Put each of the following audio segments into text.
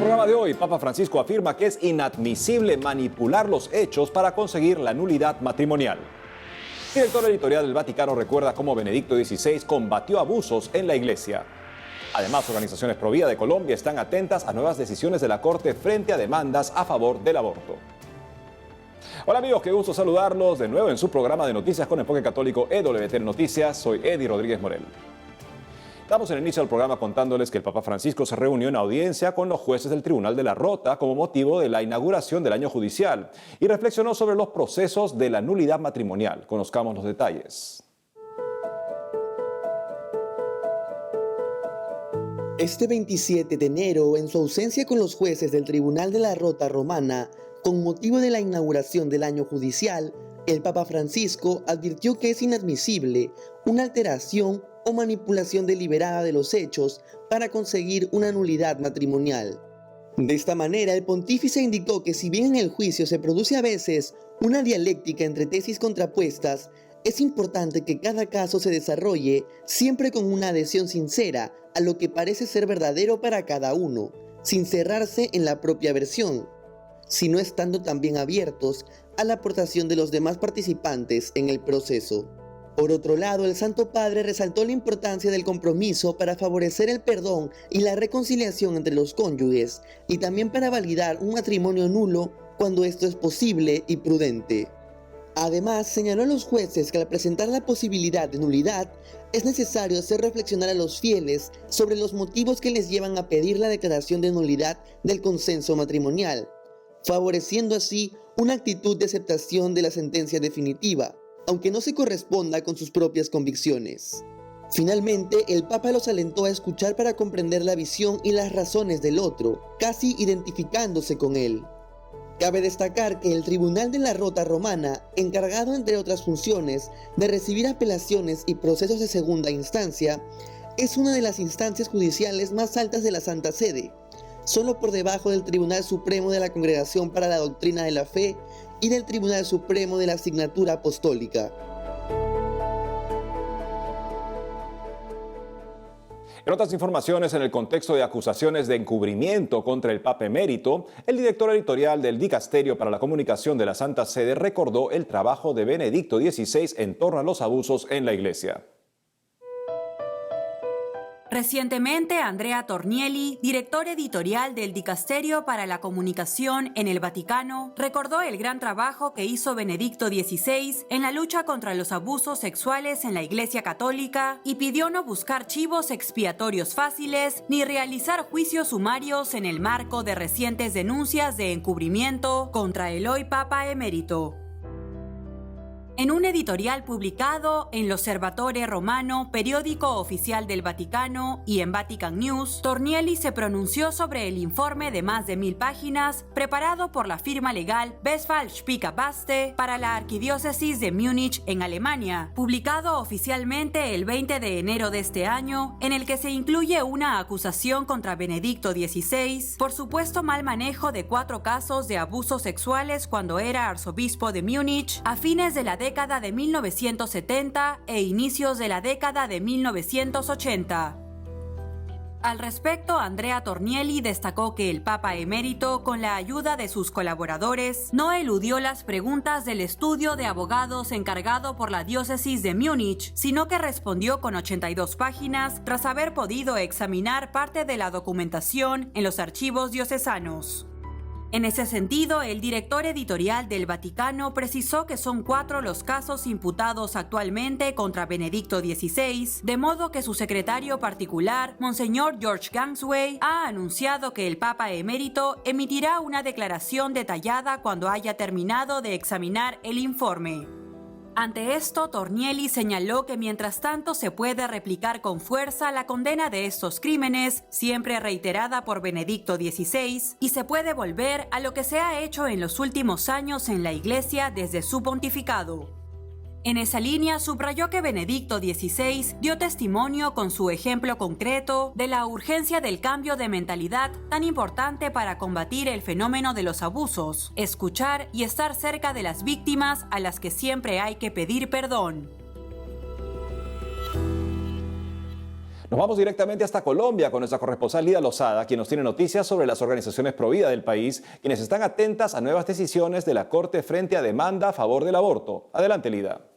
programa de hoy, Papa Francisco afirma que es inadmisible manipular los hechos para conseguir la nulidad matrimonial. El director editorial del Vaticano recuerda cómo Benedicto XVI combatió abusos en la Iglesia. Además, organizaciones pro vida de Colombia están atentas a nuevas decisiones de la Corte frente a demandas a favor del aborto. Hola amigos, qué gusto saludarlos de nuevo en su programa de noticias con enfoque católico EWTN Noticias. Soy Eddie Rodríguez Morel. Damos el inicio al programa contándoles que el Papa Francisco se reunió en audiencia con los jueces del Tribunal de la Rota como motivo de la inauguración del año judicial y reflexionó sobre los procesos de la nulidad matrimonial. Conozcamos los detalles. Este 27 de enero, en su ausencia con los jueces del Tribunal de la Rota romana, con motivo de la inauguración del año judicial, el Papa Francisco advirtió que es inadmisible una alteración o manipulación deliberada de los hechos para conseguir una nulidad matrimonial. De esta manera, el pontífice indicó que si bien en el juicio se produce a veces una dialéctica entre tesis contrapuestas, es importante que cada caso se desarrolle siempre con una adhesión sincera a lo que parece ser verdadero para cada uno, sin cerrarse en la propia versión, sino estando también abiertos a la aportación de los demás participantes en el proceso. Por otro lado, el Santo Padre resaltó la importancia del compromiso para favorecer el perdón y la reconciliación entre los cónyuges, y también para validar un matrimonio nulo cuando esto es posible y prudente. Además, señaló a los jueces que al presentar la posibilidad de nulidad, es necesario hacer reflexionar a los fieles sobre los motivos que les llevan a pedir la declaración de nulidad del consenso matrimonial, favoreciendo así una actitud de aceptación de la sentencia definitiva, aunque no se corresponda con sus propias convicciones. Finalmente, el Papa los alentó a escuchar para comprender la visión y las razones del otro, casi identificándose con él. Cabe destacar que el Tribunal de la Rota romana, encargado entre otras funciones de recibir apelaciones y procesos de segunda instancia, es una de las instancias judiciales más altas de la Santa Sede, solo por debajo del Tribunal Supremo de la Congregación para la Doctrina de la Fe y del Tribunal Supremo de la Asignatura Apostólica. En otras informaciones, en el contexto de acusaciones de encubrimiento contra el Papa Emérito, el director editorial del Dicasterio para la Comunicación de la Santa Sede recordó el trabajo de Benedicto XVI en torno a los abusos en la Iglesia. Recientemente, Andrea Tornielli, director editorial del Dicasterio para la Comunicación en el Vaticano, recordó el gran trabajo que hizo Benedicto XVI en la lucha contra los abusos sexuales en la Iglesia Católica y pidió no buscar chivos expiatorios fáciles ni realizar juicios sumarios en el marco de recientes denuncias de encubrimiento contra el hoy Papa Emérito. En un editorial publicado en l'Osservatore Romano, periódico oficial del Vaticano, y en Vatican News, Tornielli se pronunció sobre el informe de más de 1000 páginas preparado por la firma legal Westphal Spica Baste para la Arquidiócesis de Múnich en Alemania, publicado oficialmente el 20 de enero de este año, en el que se incluye una acusación contra Benedicto XVI por supuesto mal manejo de 4 casos de abusos sexuales cuando era arzobispo de Múnich a fines de la década de 1970 e inicios de la década de 1980. Al respecto, Andrea Tornielli destacó que el Papa Emérito, con la ayuda de sus colaboradores, no eludió las preguntas del estudio de abogados encargado por la diócesis de Múnich, sino que respondió con 82 páginas tras haber podido examinar parte de la documentación en los archivos diocesanos. En ese sentido, el director editorial del Vaticano precisó que son 4 los casos imputados actualmente contra Benedicto XVI, de modo que su secretario particular, Monseñor George Gansway, ha anunciado que el Papa Emérito emitirá una declaración detallada cuando haya terminado de examinar el informe. Ante esto, Tornielli señaló que mientras tanto se puede replicar con fuerza la condena de estos crímenes, siempre reiterada por Benedicto XVI, y se puede volver a lo que se ha hecho en los últimos años en la Iglesia desde su pontificado. En esa línea, subrayó que Benedicto XVI dio testimonio con su ejemplo concreto de la urgencia del cambio de mentalidad tan importante para combatir el fenómeno de los abusos, escuchar y estar cerca de las víctimas a las que siempre hay que pedir perdón. Nos vamos directamente hasta Colombia con nuestra corresponsal Lida Lozada, quien nos tiene noticias sobre las organizaciones pro vida del país, quienes están atentas a nuevas decisiones de la Corte frente a demanda a favor del aborto. Adelante, Lida.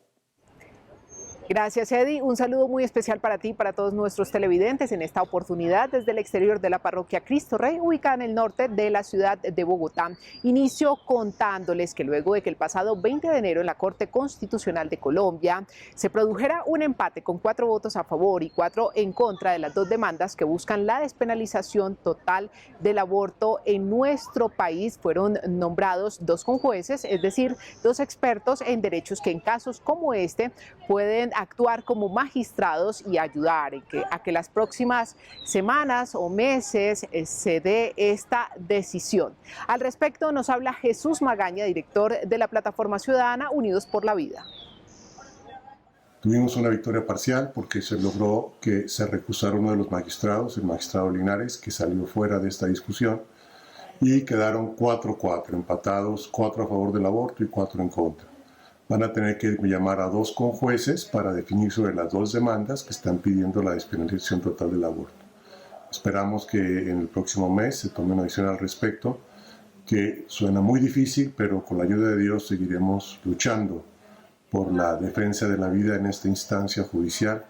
Gracias, Eddie. Un saludo muy especial para ti y para todos nuestros televidentes en esta oportunidad desde el exterior de la parroquia Cristo Rey, ubicada en el norte de la ciudad de Bogotá. Inicio contándoles que luego de que el pasado 20 de enero en la Corte Constitucional de Colombia se produjera un empate con 4 votos a favor y 4 en contra de las 2 demandas que buscan la despenalización total del aborto en nuestro país, fueron nombrados 2 conjueces, es decir, 2 expertos en derechos que en casos como este pueden actuar como magistrados y ayudar a que las próximas semanas o meses se dé esta decisión. Al respecto nos habla Jesús Magaña, director de la plataforma ciudadana Unidos por la Vida. Tuvimos una victoria parcial porque se logró que se recusara uno de los magistrados, el magistrado Linares, que salió fuera de esta discusión, y quedaron 4-4, empatados, 4 a favor del aborto y 4 en contra. Van a tener que llamar a 2 conjueces para definir sobre las 2 demandas que están pidiendo la despenalización total del aborto. Esperamos que en el próximo mes se tome una decisión al respecto, que suena muy difícil, pero con la ayuda de Dios seguiremos luchando por la defensa de la vida en esta instancia judicial,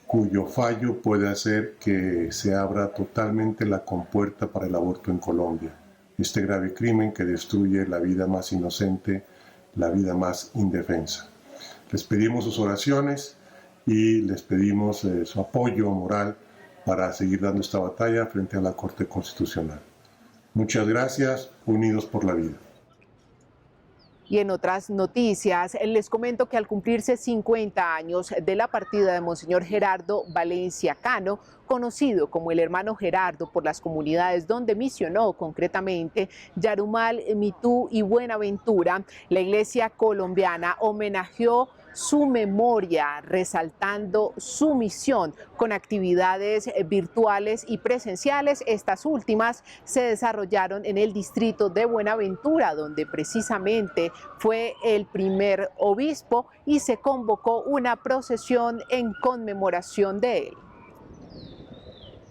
cuyo fallo puede hacer que se abra totalmente la compuerta para el aborto en Colombia. Este grave crimen que destruye la vida más inocente, la vida más indefensa. Les pedimos sus oraciones y les pedimos su apoyo moral para seguir dando esta batalla frente a la Corte Constitucional. Muchas gracias, Unidos por la Vida. Y en otras noticias, les comento que al cumplirse 50 años de la partida de Monseñor Gerardo Valencia Cano, conocido como el hermano Gerardo por las comunidades donde misionó, concretamente Yarumal, Mitú y Buenaventura, la Iglesia colombiana homenajeó su memoria, resaltando su misión con actividades virtuales y presenciales. Estas últimas se desarrollaron en el distrito de Buenaventura, donde precisamente fue el primer obispo y se convocó una procesión en conmemoración de él.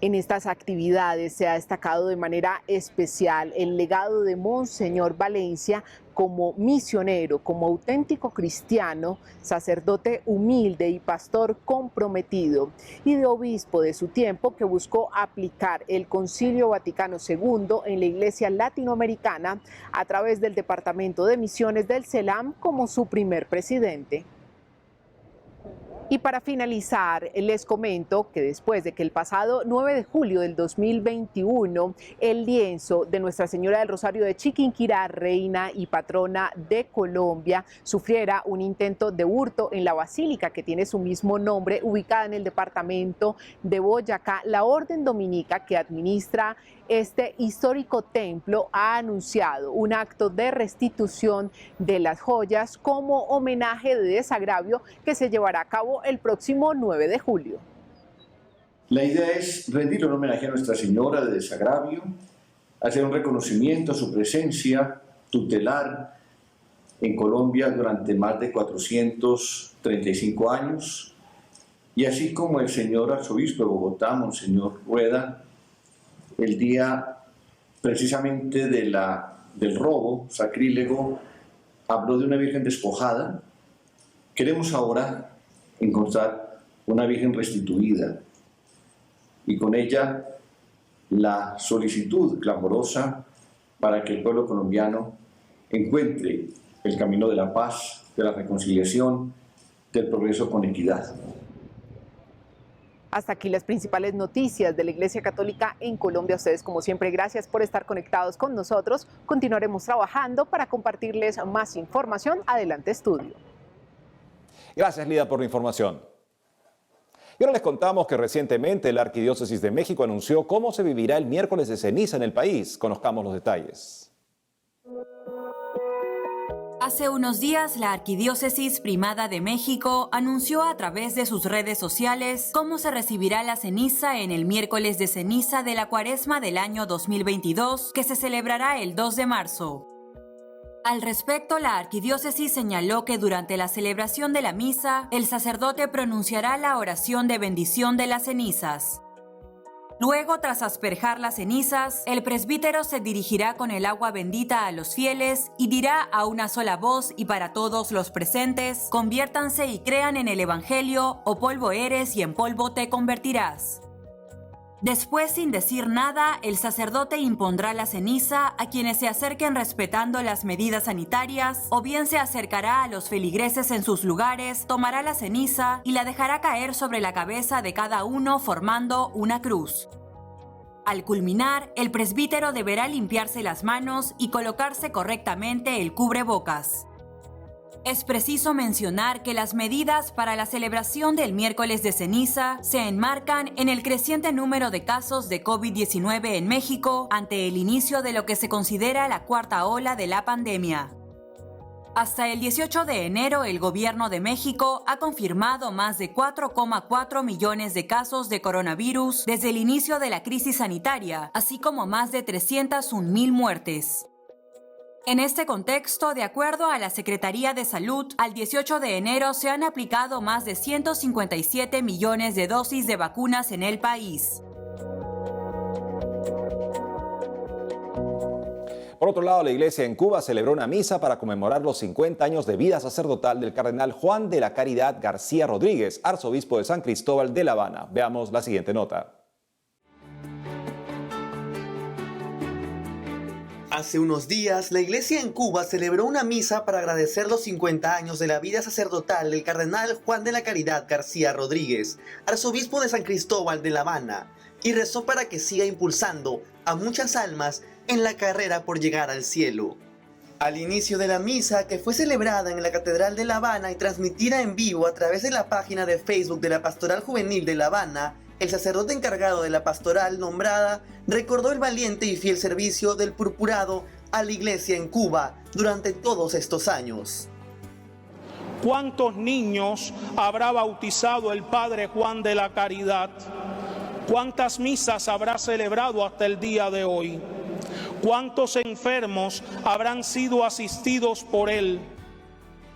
En estas actividades se ha destacado de manera especial el legado de Monseñor Valencia como misionero, como auténtico cristiano, sacerdote humilde y pastor comprometido, y de obispo de su tiempo que buscó aplicar el Concilio Vaticano II en la Iglesia latinoamericana a través del Departamento de Misiones del CELAM como su primer presidente. Y para finalizar, les comento que después de que el pasado 9 de julio del 2021, el lienzo de Nuestra Señora del Rosario de Chiquinquirá, reina y patrona de Colombia, sufriera un intento de hurto en la basílica que tiene su mismo nombre, ubicada en el departamento de Boyacá, la Orden Dominica que administra este histórico templo ha anunciado un acto de restitución de las joyas como homenaje de desagravio que se llevará a cabo el próximo 9 de julio. La idea es rendir un homenaje a Nuestra Señora de Desagravio, hacer un reconocimiento a su presencia tutelar en Colombia durante más de 435 años, y así como el señor arzobispo de Bogotá, Monseñor Rueda, el día precisamente del robo sacrílego, habló de una virgen despojada. Queremos ahora encontrar una virgen restituida y con ella la solicitud clamorosa para que el pueblo colombiano encuentre el camino de la paz, de la reconciliación, del progreso con equidad. Hasta aquí las principales noticias de la Iglesia Católica en Colombia. Ustedes, como siempre, gracias por estar conectados con nosotros. Continuaremos trabajando para compartirles más información. Adelante, estudio. Gracias, Lida, por la información. Y ahora les contamos que recientemente la Arquidiócesis de México anunció cómo se vivirá el miércoles de ceniza en el país. Conozcamos los detalles. Hace unos días, la Arquidiócesis Primada de México anunció a través de sus redes sociales cómo se recibirá la ceniza en el miércoles de ceniza de la Cuaresma del año 2022, que se celebrará el 2 de marzo. Al respecto, la arquidiócesis señaló que durante la celebración de la misa, el sacerdote pronunciará la oración de bendición de las cenizas. Luego, tras asperjar las cenizas, el presbítero se dirigirá con el agua bendita a los fieles y dirá a una sola voz y para todos los presentes: conviértanse y crean en el Evangelio, o polvo eres y en polvo te convertirás. Después, sin decir nada, el sacerdote impondrá la ceniza a quienes se acerquen respetando las medidas sanitarias, o bien se acercará a los feligreses en sus lugares, tomará la ceniza y la dejará caer sobre la cabeza de cada uno formando una cruz. Al culminar, el presbítero deberá limpiarse las manos y colocarse correctamente el cubrebocas. Es preciso mencionar que las medidas para la celebración del miércoles de ceniza se enmarcan en el creciente número de casos de COVID-19 en México ante el inicio de lo que se considera la cuarta ola de la pandemia. Hasta el 18 de enero, el gobierno de México ha confirmado más de 4,4 millones de casos de coronavirus desde el inicio de la crisis sanitaria, así como más de 301,000 muertes. En este contexto, de acuerdo a la Secretaría de Salud, al 18 de enero se han aplicado más de 157 millones de dosis de vacunas en el país. Por otro lado, la iglesia en Cuba celebró una misa para conmemorar los 50 años de vida sacerdotal del cardenal Juan de la Caridad García Rodríguez, arzobispo de San Cristóbal de La Habana. Veamos la siguiente nota. Hace unos días, la iglesia en Cuba celebró una misa para agradecer los 50 años de la vida sacerdotal del cardenal Juan de la Caridad García Rodríguez, arzobispo de San Cristóbal de La Habana, y rezó para que siga impulsando a muchas almas en la carrera por llegar al cielo. Al inicio de la misa, que fue celebrada en la Catedral de La Habana y transmitida en vivo a través de la página de Facebook de la Pastoral Juvenil de La Habana, el sacerdote encargado de la pastoral nombrada recordó el valiente y fiel servicio del purpurado a la iglesia en Cuba durante todos estos años. ¿Cuántos niños habrá bautizado el Padre Juan de la Caridad? ¿Cuántas misas habrá celebrado hasta el día de hoy? ¿Cuántos enfermos habrán sido asistidos por él?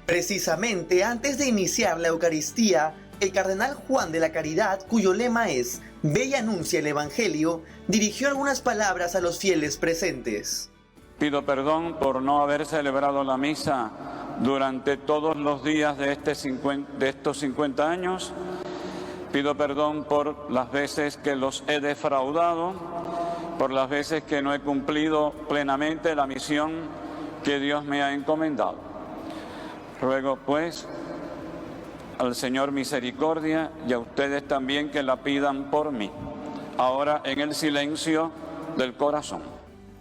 Precisamente antes de iniciar la Eucaristía, el cardenal Juan de la Caridad, cuyo lema es "Ve y anuncia el Evangelio", dirigió algunas palabras a los fieles presentes. Pido perdón por no haber celebrado la misa durante todos los días de estos 50 años. Pido perdón por las veces que los he defraudado, por las veces que no he cumplido plenamente la misión que Dios me ha encomendado. Ruego, pues, al Señor misericordia y a ustedes también que la pidan por mí, ahora en el silencio del corazón.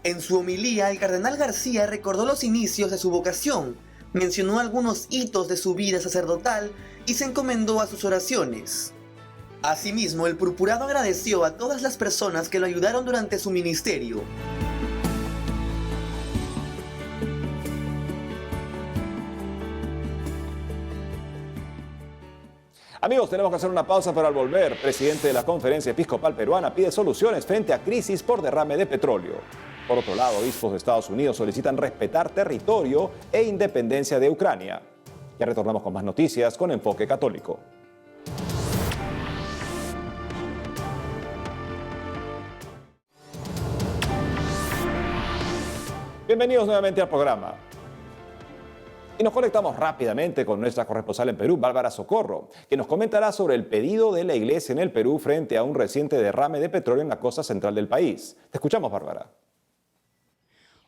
En su homilía, el cardenal García recordó los inicios de su vocación, mencionó algunos hitos de su vida sacerdotal y se encomendó a sus oraciones. Asimismo, el purpurado agradeció a todas las personas que lo ayudaron durante su ministerio. Amigos, tenemos que hacer una pausa, pero al volver, el presidente de la Conferencia Episcopal Peruana pide soluciones frente a crisis por derrame de petróleo. Por otro lado, obispos de Estados Unidos solicitan respetar territorio e independencia de Ucrania. Ya retornamos con más noticias con Enfoque Católico. Bienvenidos nuevamente al programa. Y nos conectamos rápidamente con nuestra corresponsal en Perú, Bárbara Socorro, que nos comentará sobre el pedido de la iglesia en el Perú frente a un reciente derrame de petróleo en la costa central del país. Te escuchamos, Bárbara.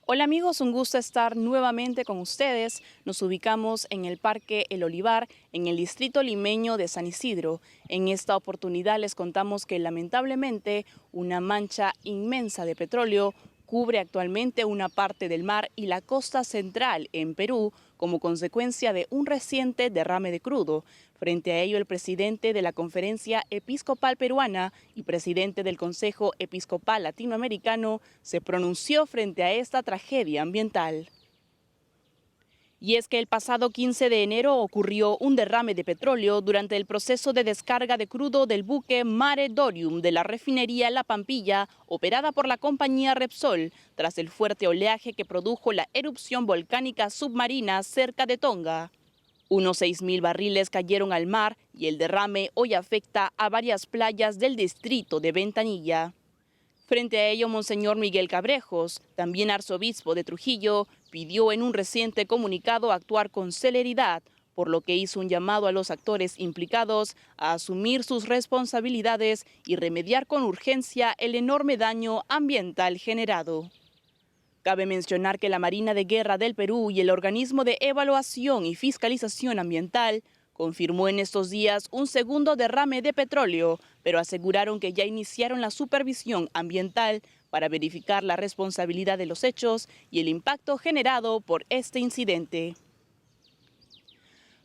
Hola amigos, un gusto estar nuevamente con ustedes. Nos ubicamos en el Parque El Olivar, en el distrito limeño de San Isidro. En esta oportunidad les contamos que lamentablemente una mancha inmensa de petróleo cubre actualmente una parte del mar y la costa central en Perú como consecuencia de un reciente derrame de crudo. Frente a ello, el presidente de la Conferencia Episcopal Peruana y presidente del Consejo Episcopal Latinoamericano se pronunció frente a esta tragedia ambiental. Y es que el pasado 15 de enero ocurrió un derrame de petróleo durante el proceso de descarga de crudo del buque Mare Dorium de la refinería La Pampilla, operada por la compañía Repsol, tras el fuerte oleaje que produjo la erupción volcánica submarina cerca de Tonga. Unos 6.000 barriles cayeron al mar y el derrame hoy afecta a varias playas del distrito de Ventanilla. Frente a ello, Monseñor Miguel Cabrejos, también arzobispo de Trujillo, pidió en un reciente comunicado actuar con celeridad, por lo que hizo un llamado a los actores implicados a asumir sus responsabilidades y remediar con urgencia el enorme daño ambiental generado. Cabe mencionar que la Marina de Guerra del Perú y el Organismo de Evaluación y Fiscalización Ambiental confirmó en estos días un segundo derrame de petróleo, pero aseguraron que ya iniciaron la supervisión ambiental para verificar la responsabilidad de los hechos y el impacto generado por este incidente.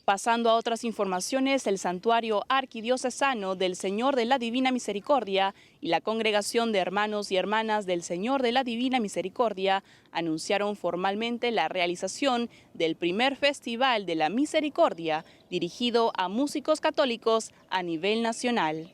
Pasando a otras informaciones, el Santuario Arquidiocesano del Señor de la Divina Misericordia y la Congregación de Hermanos y Hermanas del Señor de la Divina Misericordia anunciaron formalmente la realización del primer Festival de la Misericordia dirigido a músicos católicos a nivel nacional.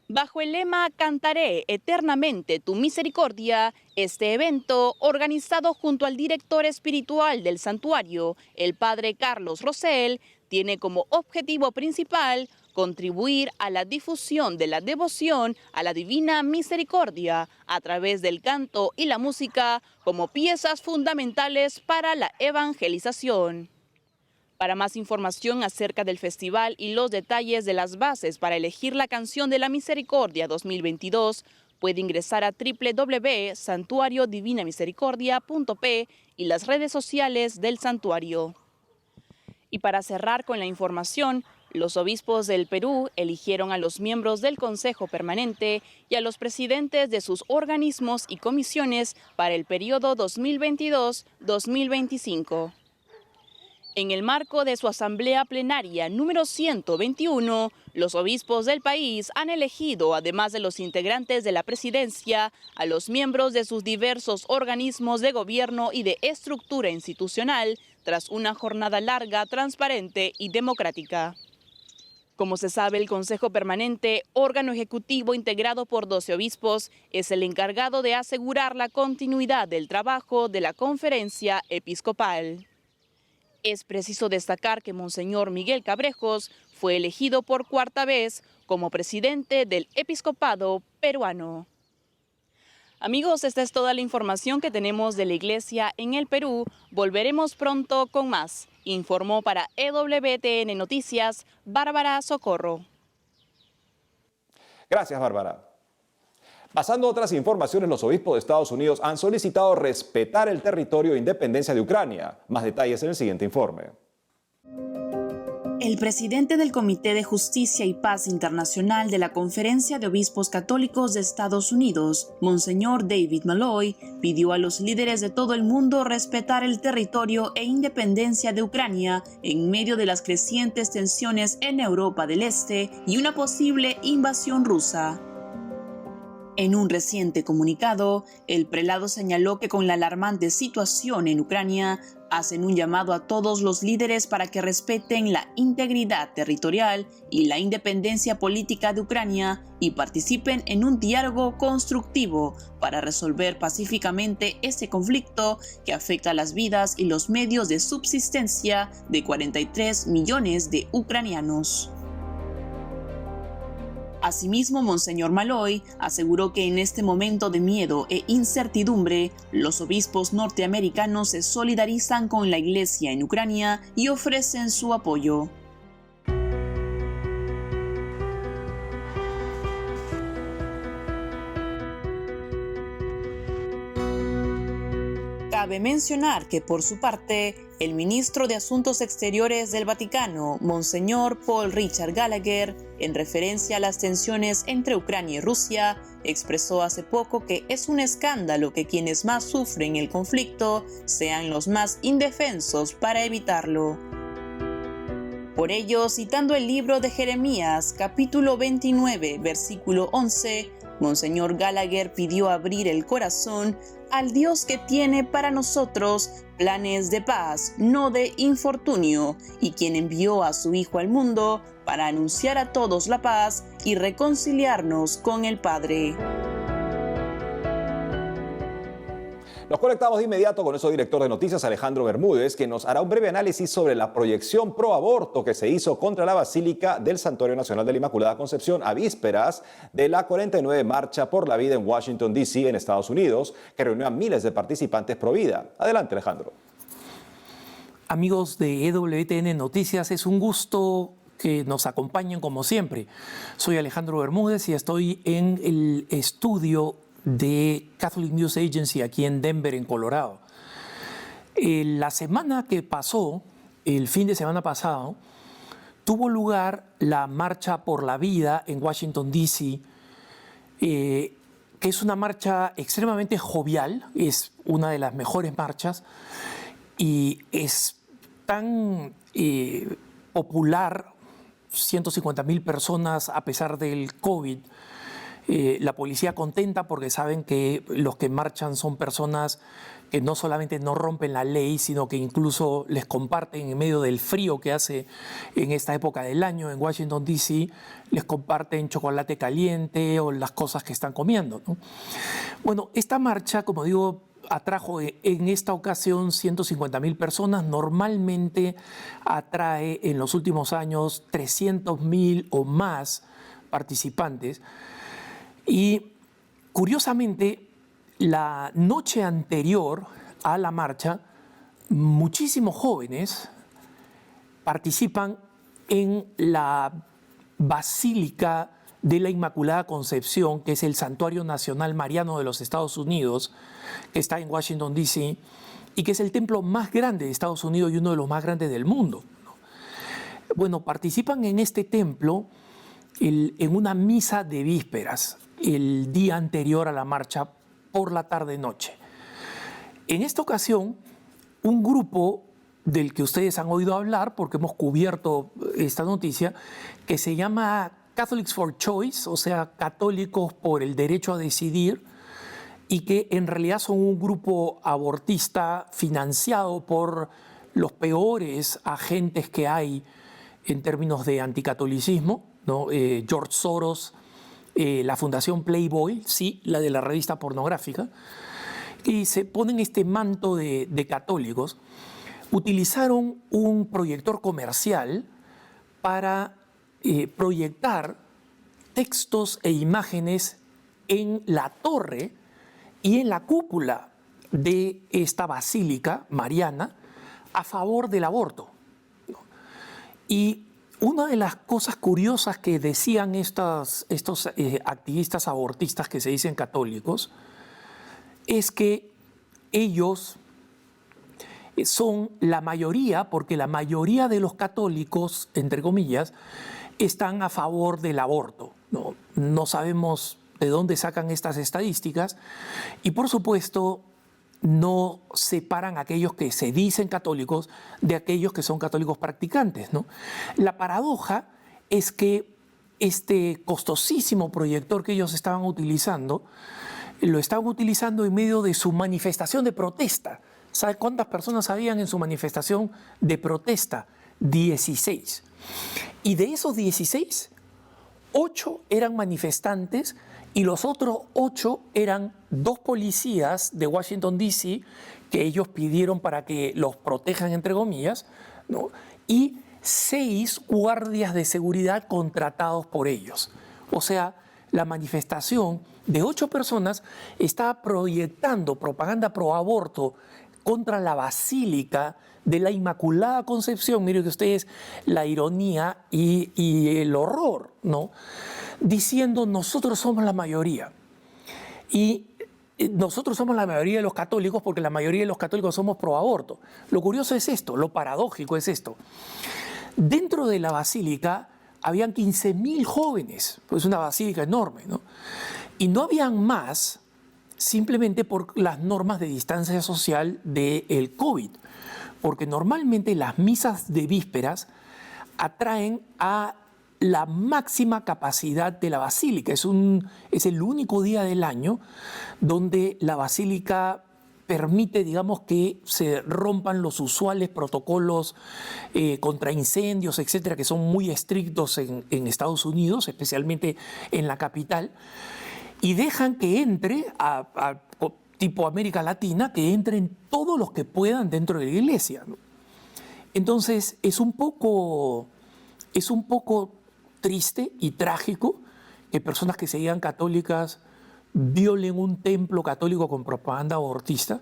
Bajo el lema Cantaré eternamente tu misericordia, este evento, organizado junto al director espiritual del santuario, el padre Carlos Rosell, tiene como objetivo principal contribuir a la difusión de la devoción a la Divina Misericordia a través del canto y la música como piezas fundamentales para la evangelización. Para más información acerca del festival y los detalles de las bases para elegir la canción de la Misericordia 2022, puede ingresar a www.santuariodivinamisericordia.p y las redes sociales del santuario. Y para cerrar con la información, los obispos del Perú eligieron a los miembros del Consejo Permanente y a los presidentes de sus organismos y comisiones para el periodo 2022-2025. En el marco de su asamblea plenaria número 121, los obispos del país han elegido, además de los integrantes de la presidencia, a los miembros de sus diversos organismos de gobierno y de estructura institucional, tras una jornada larga, transparente y democrática. Como se sabe, el Consejo Permanente, órgano ejecutivo integrado por 12 obispos, es el encargado de asegurar la continuidad del trabajo de la Conferencia Episcopal. Es preciso destacar que Monseñor Miguel Cabrejos fue elegido por cuarta vez como presidente del Episcopado peruano. Amigos, esta es toda la información que tenemos de la Iglesia en el Perú. Volveremos pronto con más. Informó para EWTN Noticias, Bárbara Socorro. Gracias, Bárbara. Pasando a otras informaciones, los obispos de Estados Unidos han solicitado respetar el territorio e independencia de Ucrania. Más detalles en el siguiente informe. El presidente del Comité de Justicia y Paz Internacional de la Conferencia de Obispos Católicos de Estados Unidos, Monseñor David Malloy, pidió a los líderes de todo el mundo respetar el territorio e independencia de Ucrania en medio de las crecientes tensiones en Europa del Este y una posible invasión rusa. En un reciente comunicado, el prelado señaló que con la alarmante situación en Ucrania, hacen un llamado a todos los líderes para que respeten la integridad territorial y la independencia política de Ucrania y participen en un diálogo constructivo para resolver pacíficamente este conflicto que afecta las vidas y los medios de subsistencia de 43 millones de ucranianos. Asimismo, Monseñor Malloy aseguró que en este momento de miedo e incertidumbre, los obispos norteamericanos se solidarizan con la Iglesia en Ucrania y ofrecen su apoyo. Cabe mencionar que, por su parte, el ministro de Asuntos Exteriores del Vaticano, Monseñor Paul Richard Gallagher, en referencia a las tensiones entre Ucrania y Rusia, expresó hace poco que es un escándalo que quienes más sufren el conflicto sean los más indefensos para evitarlo. Por ello, citando el libro de Jeremías, capítulo 29, versículo 11, Monseñor Gallagher pidió abrir el corazón al Dios que tiene para nosotros planes de paz, no de infortunio, y quien envió a su Hijo al mundo para anunciar a todos la paz y reconciliarnos con el Padre. Nos conectamos de inmediato con nuestro director de noticias, Alejandro Bermúdez, que nos hará un breve análisis sobre la proyección pro aborto que se hizo contra la Basílica del Santuario Nacional de la Inmaculada Concepción a vísperas de la 49 Marcha por la Vida en Washington, D.C., en Estados Unidos, que reunió a miles de participantes pro vida. Adelante, Alejandro. Amigos de EWTN Noticias, es un gusto que nos acompañen como siempre. Soy Alejandro Bermúdez y estoy en el estudio de Catholic News Agency aquí en Denver, en Colorado. La semana que pasó, el fin de semana pasado, tuvo lugar la Marcha por la Vida en Washington, D.C., que es una marcha extremadamente jovial, es una de las mejores marchas y es tan popular, 150,000 personas a pesar del COVID. La policía contenta porque saben que los que marchan son personas que no solamente no rompen la ley, sino que incluso les comparten en medio del frío que hace en esta época del año en Washington, D.C., les comparten chocolate caliente o las cosas que están comiendo, ¿no? Bueno, esta marcha, como digo, atrajo en esta ocasión 150,000 personas. Normalmente atrae en los últimos años 300,000 o más participantes. Y curiosamente, la noche anterior a la marcha, muchísimos jóvenes participan en la Basílica de la Inmaculada Concepción, que es el Santuario Nacional Mariano de los Estados Unidos, que está en Washington, D.C., y que es el templo más grande de Estados Unidos y uno de los más grandes del mundo. Bueno, participan en este templo en una misa de vísperas, el día anterior a la marcha, por la tarde-noche. En esta ocasión, un grupo del que ustedes han oído hablar, porque hemos cubierto esta noticia, que se llama Catholics for Choice, o sea, católicos por el derecho a decidir, y que en realidad son un grupo abortista financiado por los peores agentes que hay en términos de anticatolicismo, ¿no? George Soros, la Fundación Playboy, sí, la de la revista pornográfica, y se ponen este manto de católicos. Utilizaron un proyector comercial para proyectar textos e imágenes en la torre y en la cúpula de esta basílica mariana a favor del aborto. Y una de las cosas curiosas que decían estos activistas abortistas que se dicen católicos es que ellos son la mayoría, porque la mayoría de los católicos, entre comillas, están a favor del aborto. No sabemos de dónde sacan estas estadísticas y, por supuesto, no separan a aquellos que se dicen católicos de aquellos que son católicos practicantes, ¿no? La paradoja es que este costosísimo proyector que ellos estaban utilizando, lo estaban utilizando en medio de su manifestación de protesta. ¿Sabe cuántas personas habían en su manifestación de protesta? 16. Y de esos 16, 8 eran manifestantes y los otros 8 eran 2 policías de Washington, D.C., que ellos pidieron para que los protejan, entre comillas, ¿no? Y 6 guardias de seguridad contratados por ellos. O sea, la manifestación de 8 personas está proyectando propaganda pro aborto contra la Basílica de la Inmaculada Concepción. Miren que ustedes la ironía y el horror, ¿no? Diciendo nosotros somos la mayoría. Y nosotros somos la mayoría de los católicos porque la mayoría de los católicos somos pro aborto. Lo curioso es esto, lo paradójico es esto. Dentro de la basílica habían 15,000 jóvenes, pues es una basílica enorme, ¿no? Y no habían más simplemente por las normas de distancia social del COVID, porque normalmente las misas de vísperas atraen a la máxima capacidad de la basílica. Es el único día del año donde la basílica permite, digamos, que se rompan los usuales protocolos contra incendios, etcétera, que son muy estrictos en Estados Unidos, especialmente en la capital, y dejan que entre, tipo América Latina, que entren todos los que puedan dentro de la iglesia, ¿no? Entonces, es un poco triste y trágico que personas que se digan católicas violen un templo católico con propaganda abortista,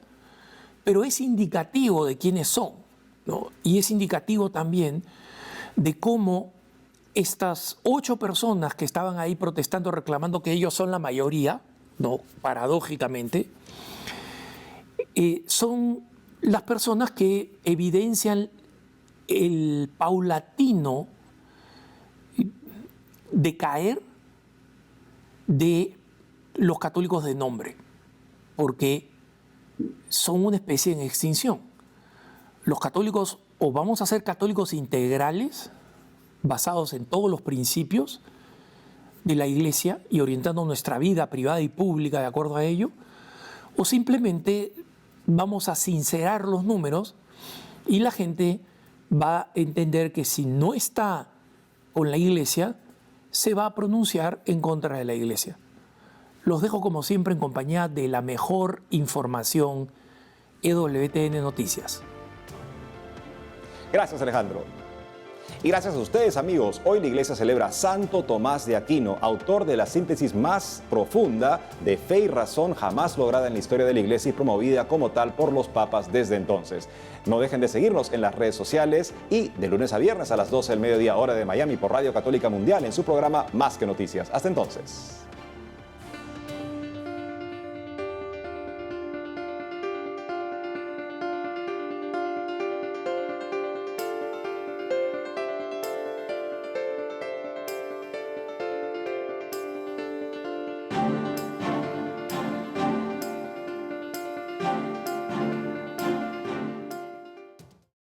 pero es indicativo de quiénes son, ¿no? Y es indicativo también de cómo estas 8 personas que estaban ahí protestando, reclamando que ellos son la mayoría, ¿no? Paradójicamente, son las personas que evidencian el paulatino decaer de los católicos de nombre, porque son una especie en extinción. Los católicos, o vamos a ser católicos integrales, basados en todos los principios de la Iglesia y orientando nuestra vida privada y pública de acuerdo a ello, o simplemente vamos a sincerar los números y la gente va a entender que si no está con la Iglesia, se va a pronunciar en contra de la Iglesia. Los dejo como siempre en compañía de la mejor información, EWTN Noticias. Gracias, Alejandro. Y gracias a ustedes, amigos. Hoy la Iglesia celebra a Santo Tomás de Aquino, autor de la síntesis más profunda de fe y razón jamás lograda en la historia de la Iglesia y promovida como tal por los papas desde entonces. No dejen de seguirnos en las redes sociales y de lunes a viernes a las 12 del mediodía hora de Miami por Radio Católica Mundial en su programa Más que Noticias. Hasta entonces.